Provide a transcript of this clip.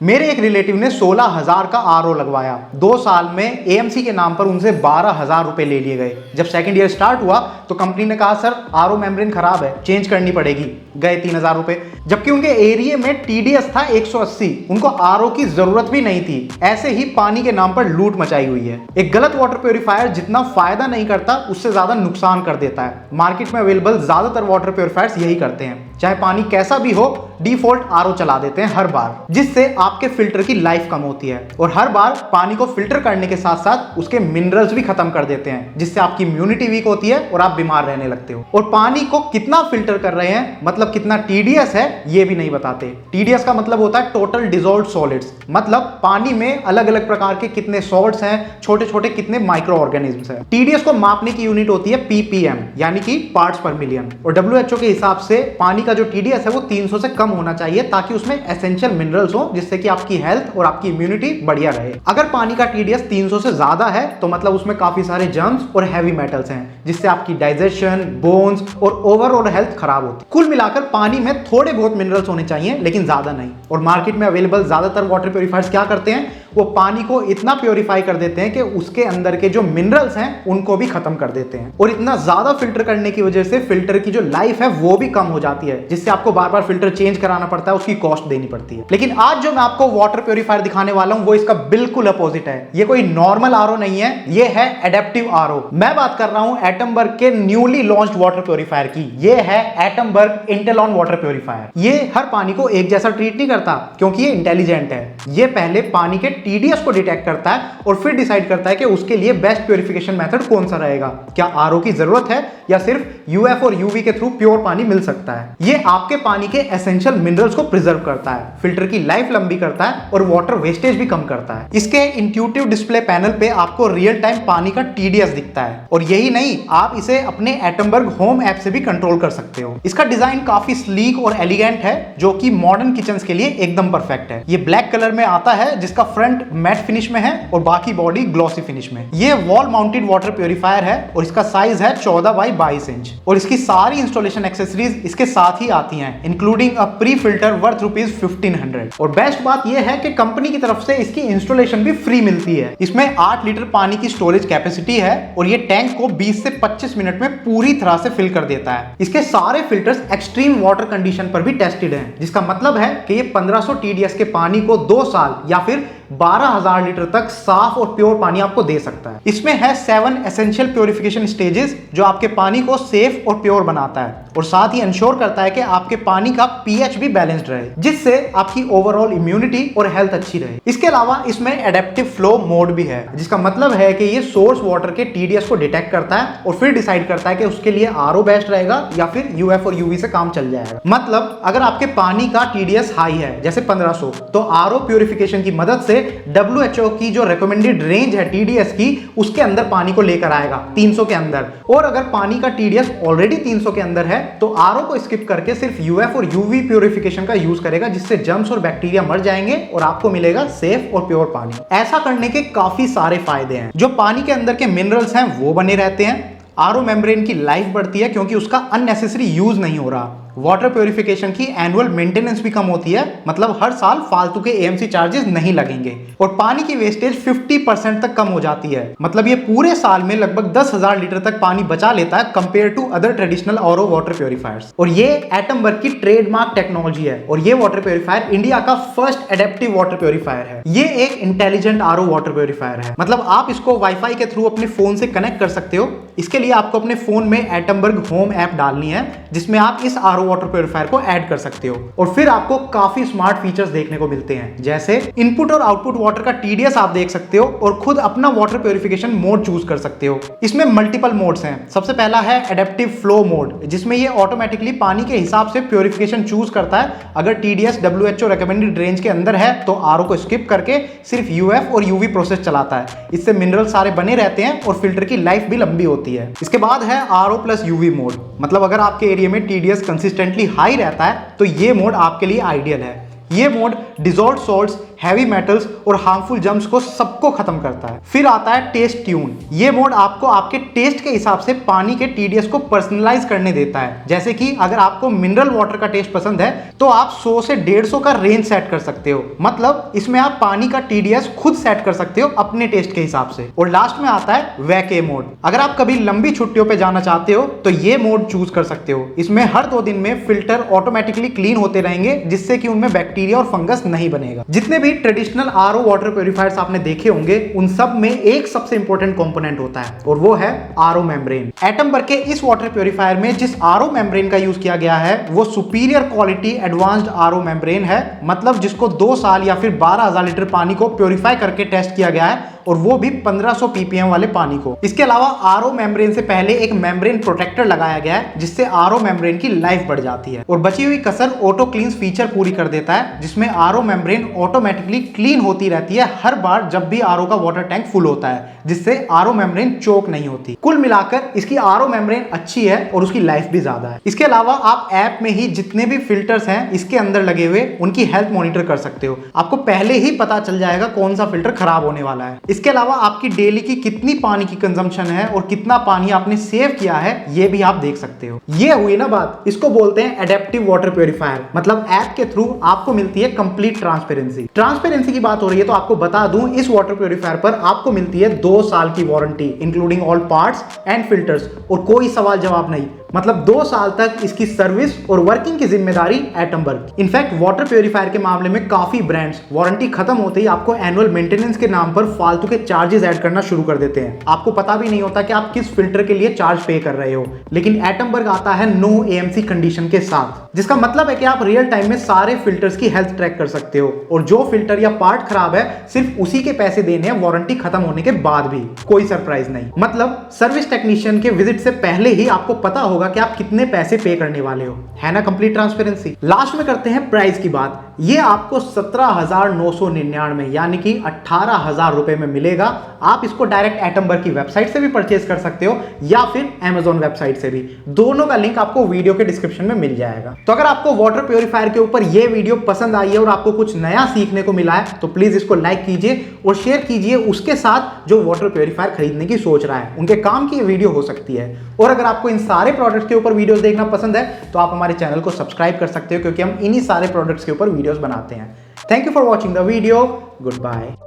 मेरे एक रिलेटिव ने 16,000 का आरओ लगवाया। 2 साल में एएमसी के नाम पर उनसे 12,000 रुपए ले लिए गए। जब सेकंड ईयर स्टार्ट हुआ तो कंपनी ने कहा सर आरओ मेम्ब्रेन खराब है, चेंज करनी पड़ेगी। गए 3,000 रुपए, जबकि उनके एरिया में टीडीएस था 180। उनको आरओ की जरूरत भी नहीं थी। ऐसे ही पानी के नाम पर लूट मचाई हुई है। एक गलत वाटर प्योरीफायर जितना फायदा नहीं करता उससे ज्यादा नुकसान कर देता है। मार्केट में अवेलेबल ज्यादातर वाटर प्योरीफायर्स यही करते हैं। चाहे पानी कैसा भी हो, डिफॉल्ट आरओ चला देते हैं हर बार, जिससे आपके फिल्टर की लाइफ कम होती है और हर बार पानी को फिल्टर करने के साथ साथ उसके मिनरल्स भी खत्म कर देते हैं, जिससे आपकी इम्यूनिटी वीक होती है और आप बीमार रहने लगते हो। और पानी को कितना फिल्टर कर रहे हैं, मतलब कितना टीडीएस है, ये भी नहीं बताते। टीडीएस का मतलब होता है टोटल डिसॉल्व्ड सॉलिड्स, मतलब पानी में अलग अलग प्रकार के कितने सॉल्ट्स हैं, छोटे छोटे कितने माइक्रो ऑर्गेनिज्म्स हैं। टीडीएस को मापने की यूनिट होती है पीपीएम, यानी कि पार्ट्स पर मिलियन। और डब्ल्यूएचओ के हिसाब से पानी का जो टीडीएस है वो 300 से कम होना चाहिए, ताकि उसमें एसेंशियल मिनरल्स हो, जिससे कि आपकी हेल्थ और आपकी इम्यूनिटी बढ़िया रहे। अगर पानी का टीडीएस 300 से ज्यादा है तो मतलब उसमें काफी सारे जर्म्स और हैवी मेटल्स हैं, जिससे आपकी डाइजेशन, बोन्स और ओवरऑल हेल्थ खराब होती है। कुल मिलाकर पानी में थोड़े बहुत मिनरल्स होने चाहिए, लेकिन ज्यादा नहीं। और मार्केट में अवेलेबल ज्यादातर वाटर प्योरीफायर्स क्या करते हैं, वो पानी को इतना प्योरीफाई कर देते हैं कि उसके अंदर के जो मिनरल्स हैं उनको भी खत्म कर देते हैं। और इतना ज्यादा फिल्टर करने की वजह से फिल्टर की जो लाइफ है वो भी कम हो जाती है, जिससे आपको बार बार फिल्टर चेंज कराना पड़ता है, उसकी कॉस्ट देनी पड़ती है। लेकिन आज जो मैं आपको वाटर प्योरीफायर दिखाने वाला हूं वो इसका बिल्कुल अपोजिट है। ये कोई नॉर्मल आरओ नहीं है, ये है एडेप्टिव आरओ। मैं बात कर रहा हूं एटमबर्ग के न्यूली लॉन्च्ड वाटर प्योरीफायर की। ये है एटमबर्ग इंटेलॉन वाटर प्योरीफायर। ये हर पानी को एक जैसा ट्रीट नहीं करता, क्योंकि ये इंटेलिजेंट है। ये पहले पानी के टीडीएस को डिटेक्ट करता है और फिर डिसाइड करता है कि उसके लिए बेस्ट प्योरीफिकेशन मेथड कौन सा रहेगा। क्या आरओ की जरूरत है या सिर्फ यूएफ और यूवी के थ्रू प्योर पानी मिल सकता है। ये आपके पानी के एसेंशियल मिनरल्स को प्रिजर्व करता है, फिल्टर की लाइफ लंबी करता है और वाटर वेस्टेज भी कम करता है। इसके इंट्यूटिव डिस्प्ले पैनल पे आपको रियल टाइम पानी का टीडीएस दिखता है। और यही नहीं, आप इसे अपने एटमबर्ग होम ऐप से भी कंट्रोल कर सकते हो। इसका डिजाइन काफी स्लीक और एलिगेंट है, जो कि मॉडर्न किचन्स के लिए एकदम परफेक्ट है। ये ब्लैक कलर में आता है, जिसका फ्रंट मैट फिनिश में है और बाकी बॉडी ग्लॉसी फिनिश में। ये वॉल माउंटेड वाटर प्योरीफायर है और इसका साइज है 14 बाई 22 इंच। और इसकी सारी इंस्टॉलेशन एक्सेसरीज इसके साथ ही आती हैं, including a pre filter worth ₹1500। और बेस्ट बात यह है कि कंपनी की तरफ से इसकी इंस्टॉलेशन भी फ्री मिलती है। इसमें 8 लीटर पानी की स्टोरेज कैपेसिटी है और ये टैंक को 20 से 25 मिनट में पूरी तरह से फिल कर देता है। इसके सारे फिल्टर्स एक्सट्रीम वाटर कंडीशन पर भी टेस्टेड हैं, जिसका मतलब है कि ये 1500 टीडीएस के पानी को 2 साल या फिर 12,000 लीटर तक साफ और प्योर पानी आपको दे सकता है। इसमें है 7 एसेंशियल प्योरिफिकेशन स्टेजेस, जो आपके पानी को सेफ और प्योर बनाता है और साथ ही इंश्योर करता है कि आपके पानी का पीएच भी बैलेंस्ड रहे, जिससे आपकी ओवरऑल इम्यूनिटी और हेल्थ अच्छी रहे। इसके अलावा इसमें एडेप्टिव फ्लो मोड भी है, जिसका मतलब है कि ये सोर्स वाटर के टीडीएस को डिटेक्ट करता है और फिर डिसाइड करता है कि उसके लिए आरओ बेस्ट रहेगा या फिर यूएफ और यूवी से काम चल जाएगा। मतलब अगर आपके पानी का टीडीएस हाई है, जैसे 1500, तो आरओ प्योरिफिकेशन की मदद से डब्ल्यूएचओ की जो रिकमेंडेड रेंज है टीडीएस की, उसके अंदर पानी को लेकर आएगा 300 के अंदर। और अगर पानी का टीडीएस ऑलरेडी 300 के अंदर है तो आरओ को स्किप करके सिर्फ यूएफ और यूवी प्योरिफिकेशन का यूज करेगा, जिससे जर्म्स और बैक्टीरिया मर जाएंगे और आपको मिलेगा सेफ और प्योर पानी। ऐसा करने के काफी सारे फायदे हैं। जो पानी के अंदर के मिनरल्स हैं वो बने रहते हैं, आरओ मेम्ब्रेन की लाइफ बढ़ती है क्योंकि उसका अननेसेसरी यूज नहीं हो रहा, वाटर प्योरिफिकेशन की एनुअल मेंटेनेंस भी कम होती है, मतलब हर साल फालतू के एएमसी चार्जेस नहीं लगेंगे, और पानी की वेस्टेज 50% तक कम हो जाती है। मतलब ये पूरे साल में लगभग 10,000 लीटर तक पानी बचा लेता है compare to other traditional RO water purifiers. और ये एटमबर्ग की ट्रेडमार्क टेक्नोलॉजी है और ये वाटर प्योरीफायर इंडिया का फर्स्ट एडेप्टिव वाटर प्योरीफायर है। ये एक इंटेलिजेंट आरओ वाटर प्योरीफायर है, मतलब आप इसको वाईफाई के थ्रू अपने फोन से कनेक्ट कर सकते हो। इसके लिए आपको अपने फोन में एटमबर्ग होम ऐप डालनी है, जिसमें आप इस आरओ वाटर प्योरीफायर को ऐड कर सकते हो और फिर आपको काफी स्मार्ट फीचर्स देखने को मिलते हैं, जैसे इनपुट और आउटपुट वाटर का टीडीएस आप देख सकते हो और खुद अपना वाटर प्योरिफिकेशन मोड चूज कर सकते हो। इसमें मल्टीपल मोड्स हैं। सबसे पहला है एडेप्टिव फ्लो मोड, जिसमें ये ऑटोमेटिकली पानी के हिसाब से प्योरिफिकेशन चूज करता है। अगर टीडीएस डब्ल्यूएचओ रिकमेंडेड रेंज के अंदर है तो आरओ को स्किप करके सिर्फ यूएफ और यूवी प्रोसेस चलाता है। इससे मिनरल सारे बने रहते हैं और फिल्टर की लाइफ भी लंबी होती है। इसके बाद है आरओ प्लस यूवी मोड, मतलब अगर आपके एरिया में टीडीएस कंसिस्टेंटली हाई रहता है तो ये मोड आपके लिए आइडियल है। ये mode dissolve salts, heavy metals और हार्मफुल जम्स को सबको खत्म करता है। फिर आता है टेस्ट ट्यून। ये मोड आपको आपके टेस्ट के हिसाब से पानी के TDS को पर्सनलाइज करने देता है। जैसे कि अगर आपको मिनरल वाटर का टेस्ट पसंद है तो आप 100 से 150 का रेंज सेट कर सकते हो। मतलब इसमें आप पानी का TDS खुद सेट कर सकते हो अपने टेस्ट के हिसाब से। और लास्ट में आता है वैके मोड। अगर आप कभी लंबी छुट्टियों पे जाना चाहते हो तो ये मोड चूज कर सकते हो। इसमें हर 2 दिन में फिल्टर ऑटोमेटिकली क्लीन होते रहेंगे, जिससे कि उनमें बैक्टीरिया और फंगस नहीं बनेगा। जितने भी ट्रेडिशनल RO वाटर प्यूरिफायर्स आपने देखे होंगे उन सब में एक सबसे इंपॉर्टेंट कंपोनेंट होता है और वो है RO मेम्ब्रेन। एटमबर्ग के इस वाटर प्यूरिफायर में जिस RO मेम्ब्रेन का यूज किया गया है वो superior quality advanced RO membrane है। मतलब जिसको 2 साल या फिर 12,000 लीटर पानी को प्यूरिफाई करके टेस्ट किया गया है और वो भी 1500 ppm वाले पानी को। इसके अलावा RO मेम्ब्रेन से पहले एक मेम्ब्रेन प्रोटेक्टर लगाया गया है जिससे RO मेम्ब्रेन की लाइफ बढ़ जाती है और बची हुई कसर ऑटो क्लींस फीचर पूरी कर देता है, जिसमें RO मेम्ब्रेन ऑटोमेटिकली क्लीन होती रहती है हर बार जब भी RO का वाटर टैंक फुल होता है, जिससे RO मेम्ब्रेन चोक नहीं होती। कुल मिलाकर इसकी RO मेम्ब्रेन अच्छी है और उसकी लाइफ भी ज्यादा है। इसके अलावा आप ऐप में ही जितने भी फिल्टर्स हैं इसके अंदर लगे हुए उनकी हेल्थ मॉनिटर कर सकते हो। आपको पहले ही पता चल जाएगा कौन सा फिल्टर खराब होने वाला है। इसके अलावा आपकी डेली की कितनी पानी की कंजम्पशन है और कितना पानी आपने सेव किया है ये भी आप देख सकते हो। ये हुई ना बात, इसको बोलते हैं एडेप्टिव वाटर प्यूरिफायर। मतलब ऐप के थ्रू आपको मिलती है कंप्लीट ट्रांसपेरेंसी। ट्रांसपेरेंसी की बात हो रही है तो आपको बता दूं इस वाटर प्यूरिफायर पर आपको मिलती है 2 साल की warranty including all parts and filters और कोई सवाल जवाब नहीं। मतलब 2 साल तक इसकी सर्विस और वर्किंग की जिम्मेदारी एटमबर्ग। इनफैक्ट वाटर प्यूरिफायर के मामले में काफी ब्रांड्स वारंटी खत्म होते ही आपको एनुअल मेंटेनेंस के नाम पर फालतू के चार्जेस ऐड करना शुरू कर देते हैं। आपको पता भी नहीं होता कि आप किस फिल्टर के लिए चार्ज पे कर रहे हो। लेकिन एटमबर्ग आता है नो AMC कंडीशन के साथ, जिसका मतलब है कि आप रियल टाइम में सारे फिल्टर्स की हेल्थ ट्रैक कर सकते हो और जो फिल्टर या पार्ट खराब है सिर्फ उसी के पैसे देने हैं वारंटी खत्म होने के बाद भी। कोई सरप्राइज नहीं। मतलब सर्विस टेक्नीशियन के विजिट से पहले ही आपको पता होगा कि आप कितने पैसे पे करने वाले हो। है ना कंप्लीट ट्रांसपेरेंसी। लास्ट में करते हैं प्राइस की बात। ये आपको 17,999 यानी कि 18,000 रुपए में मिलेगा। आप इसको डायरेक्ट एटमबर्ग की वेबसाइट से भी परचेज कर सकते हो या फिर Amazon वेबसाइट से भी। दोनों का लिंक आपको वीडियो के डिस्क्रिप्शन में मिल जाएगा। तो अगर आपको वाटर प्यूरिफायर के ऊपर ये वीडियो पसंद आई है और आपको कुछ नया सीखने को मिला है तो प्लीज इसको लाइक कीजिए और शेयर कीजिए उसके साथ जो वाटर प्यूरिफायर खरीदने की सोच रहा है। उनके काम की ये वीडियो हो सकती है। और अगर आपको इन सारे प्रोडक्ट्स के ऊपर वीडियोस देखना पसंद है तो आप हमारे चैनल को सब्सक्राइब कर सकते हो क्योंकि हम इन्हीं सारे प्रोडक्ट्स के ऊपर वीडियोस बनाते हैं। Thank you for watching the video. Good bye.